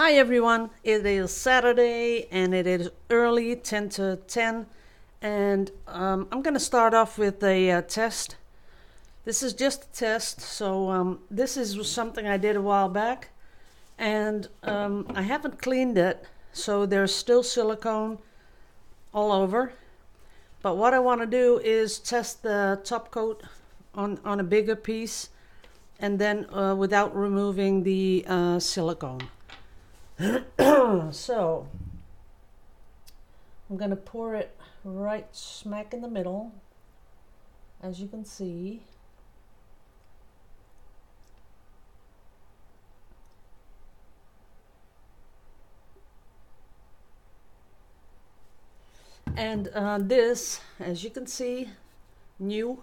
Hi everyone, it is Saturday and it is early 10 to 10 and I'm going to start off with a test. This is just a test, so this is something I did a while back and I haven't cleaned it, so there's still silicone all over. But what I want to do is test the top coat on a bigger piece and then without removing the silicone. So I'm going to pour it right smack in the middle, as you can see. And this, as you can see, new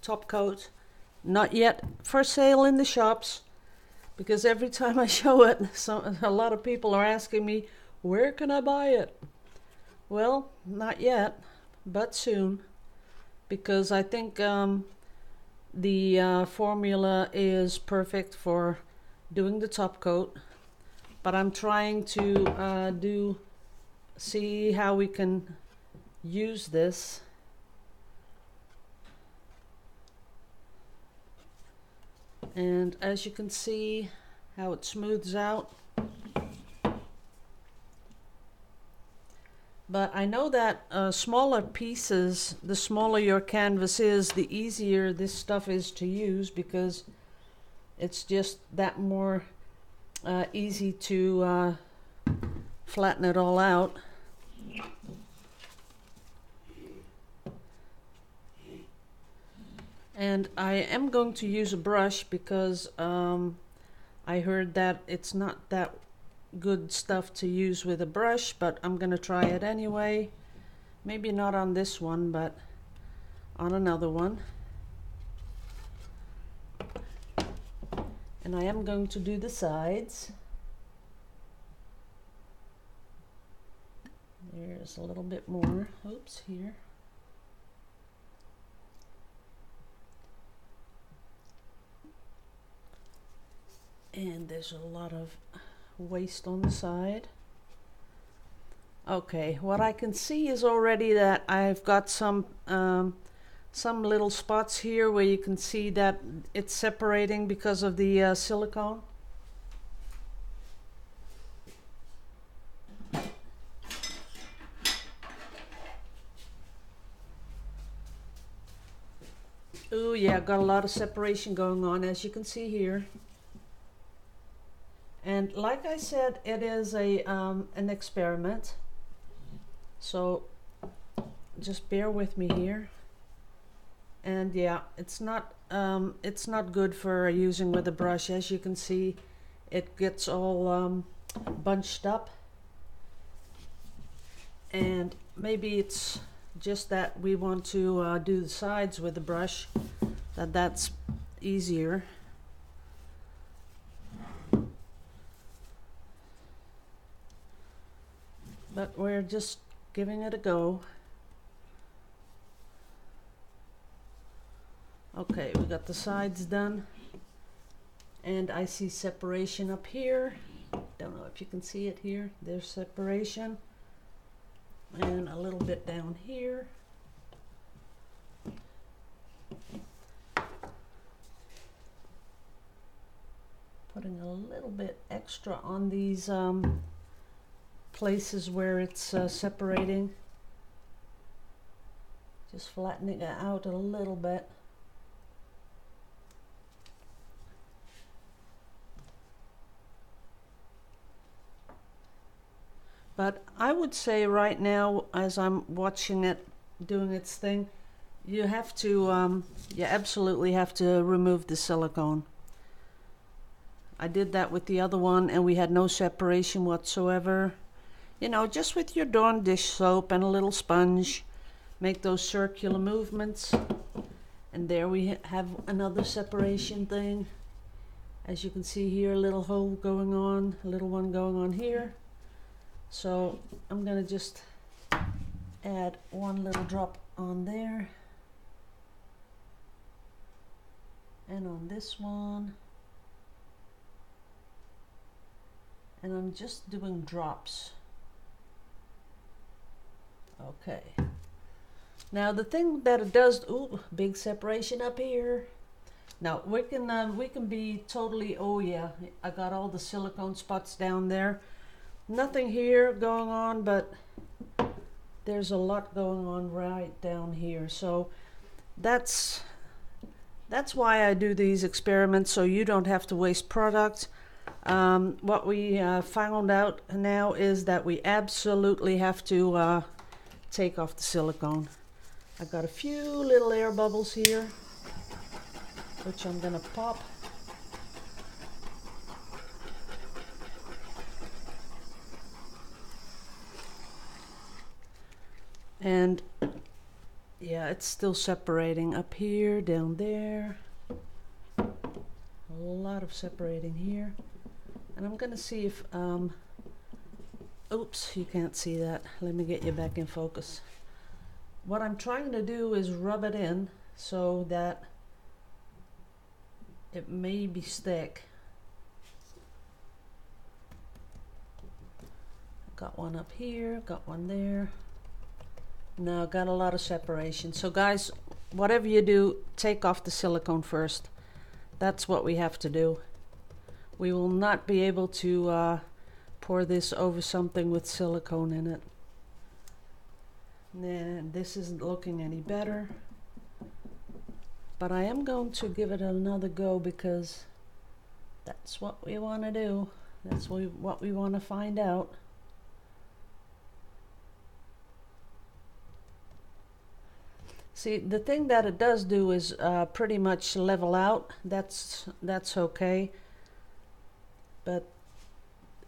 top coat, not yet for sale in the shops, because every time I show it, a lot of people are asking me, where can I buy it? Well, not yet, but soon, because I think the formula is perfect for doing the top coat. But I'm trying to see how we can use this. And as you can see how it smooths out. But I know that smaller pieces, the smaller your canvas is, the easier this stuff is to use, because it's just that more easy to flatten it all out. And I am going to use a brush because I heard that it's not that good stuff to use with a brush, but I'm going to try it anyway. Maybe not on this one, but on another one. And I am going to do the sides. There's a little bit more. Oops, here. And there's a lot of waste on the side. Okay, what I can see is already that I've got some little spots here where you can see that it's separating because of the silicone. Oh yeah, got a lot of separation going on, as you can see here. And like I said, it is an experiment, so just bear with me here. And yeah, it's not good for using with a brush. As you can see, it gets all bunched up, and maybe it's just that we want to do the sides with the brush, that's easier. But we're just giving it a go. Okay, we got the sides done. And I see separation up here. Don't know if you can see it here. There's separation. And a little bit down here. Putting a little bit extra on these places where it's separating, just flattening it out a little bit. But I would say right now, as I'm watching it doing its thing, you have to you absolutely have to remove the silicone. I did that with the other one and we had no separation whatsoever. You know, just with your Dawn dish soap and a little sponge, make those circular movements. And there we have another separation thing. As you can see here, a little hole going on, a little one going on here. So I'm going to just add one little drop on there. And on this one. and I'm just doing drops. Okay. Now the thing that it does, ooh, big separation up here. Now we can be totally, oh yeah, I got all the silicone spots down there. Nothing here going on, but there's a lot going on right down here. So that's why I do these experiments, so you don't have to waste product. What we found out now is that we absolutely have to take off the silicone. I got a few little air bubbles here, which I'm gonna pop. And yeah, it's still separating up here, down there. A lot of separating here. And I'm gonna see if, oops, you can't see that. Let me get you back in focus. What I'm trying to do is rub it in so that it maybe stick. Got one up here, got one there. Now got a lot of separation. So guys, whatever you do, take off the silicone first. That's what we have to do. We will not be able to pour this over something with silicone in it. Nah, this isn't looking any better. But I am going to give it another go because that's what we want to do. That's what we want to find out. See, the thing that it does do is pretty much level out. That's okay. But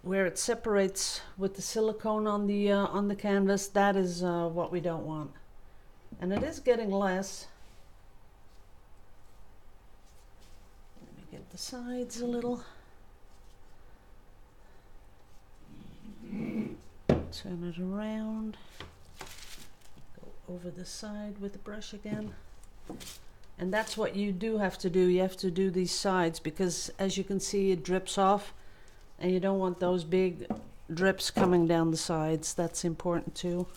where it separates with the silicone on the canvas, that is what we don't want. And it is getting less. Let me get the sides a little. Turn it around. Over the side with the brush again. And that's what you do have to do. You have to do these sides because as you can see it drips off and you don't want those big drips coming down the sides. That's important too.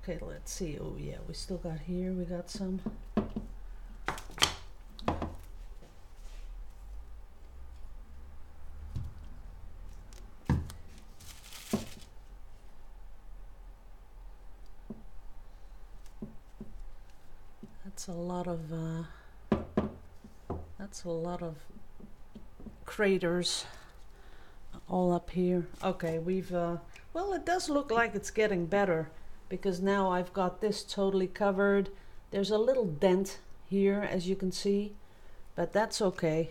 Okay, let's see. Oh yeah, we still got here, we got some. That's a lot of craters all up here. Okay, we've well, it does look like it's getting better because now I've got this totally covered. There's a little dent here, as you can see, but that's okay.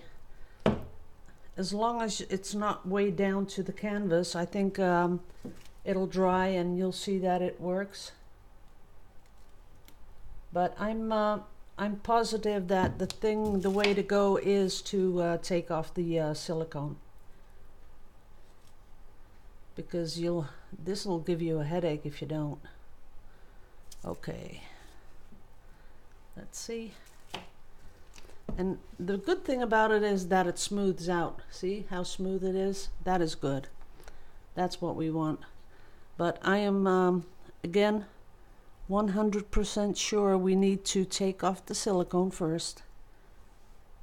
As long as it's not way down to the canvas, I think it'll dry and you'll see that it works. But I'm positive that the way to go is to take off the silicone, because this will give you a headache if you don't. Okay, let's see. And the good thing about it is that it smooths out. See how smooth it is? That is good. That's what we want. But I am again 100% sure we need to take off the silicone first,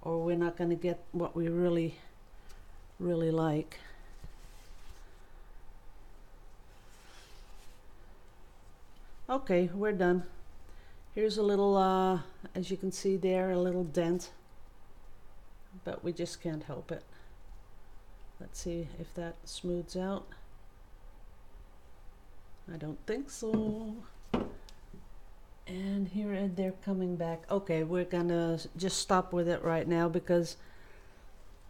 or we're not going to get what we really like. Okay, we're done. Here's a little as you can see there, a little dent, but we just can't help it. Let's see if that smooths out. I don't think so. And here they're coming back. Okay, we're gonna just stop with it right now because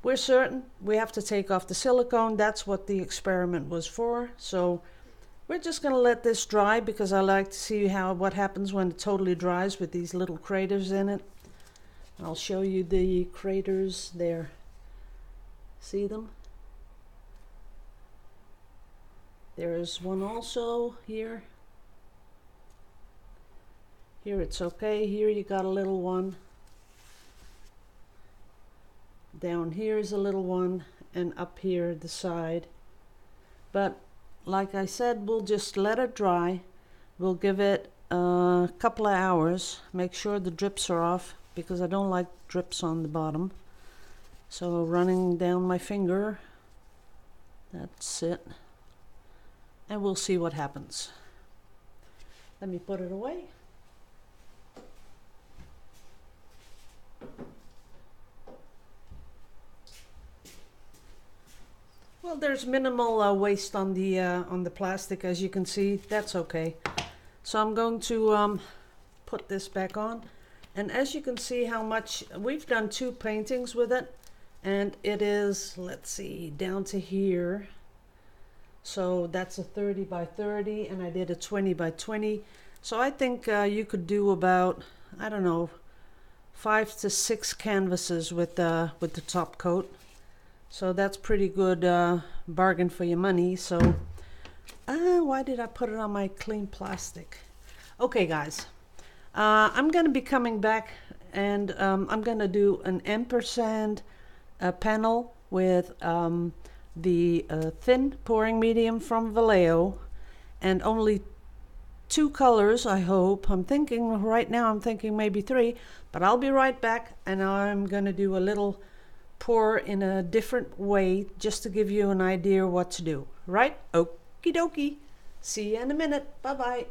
we're certain we have to take off the silicone. That's what the experiment was for. So we're just gonna let this dry because I like to see what happens when it totally dries with these little craters in it. I'll show you the craters there. See them? There is one also here. Here it's okay. Here you got a little one. Down here is a little one, and up here the side. But like I said, we'll just let it dry. We'll give it a couple of hours. Make sure the drips are off, because I don't like drips on the bottom. So running down my finger, that's it. And we'll see what happens. Let me put it away. Well, there's minimal waste on the plastic, as you can see. That's okay. So I'm going to put this back on, and as you can see how much we've done 2 paintings with it, and it is, let's see, down to here. So that's a 30 by 30, and I did a 20 by 20. So I think you could do about, I don't know, 5 to 6 canvases with the top coat. So that's pretty good bargain for your money. So why did I put it on my clean plastic? Okay, guys, I'm going to be coming back, and I'm going to do an ampersand panel with the thin pouring medium from Vallejo, and only 2 colors, I hope. I'm thinking right now, I'm thinking maybe 3, but I'll be right back, and I'm going to do a little pour in a different way just to give you an idea what to do. Right? Okie dokie. See you in a minute. Bye bye.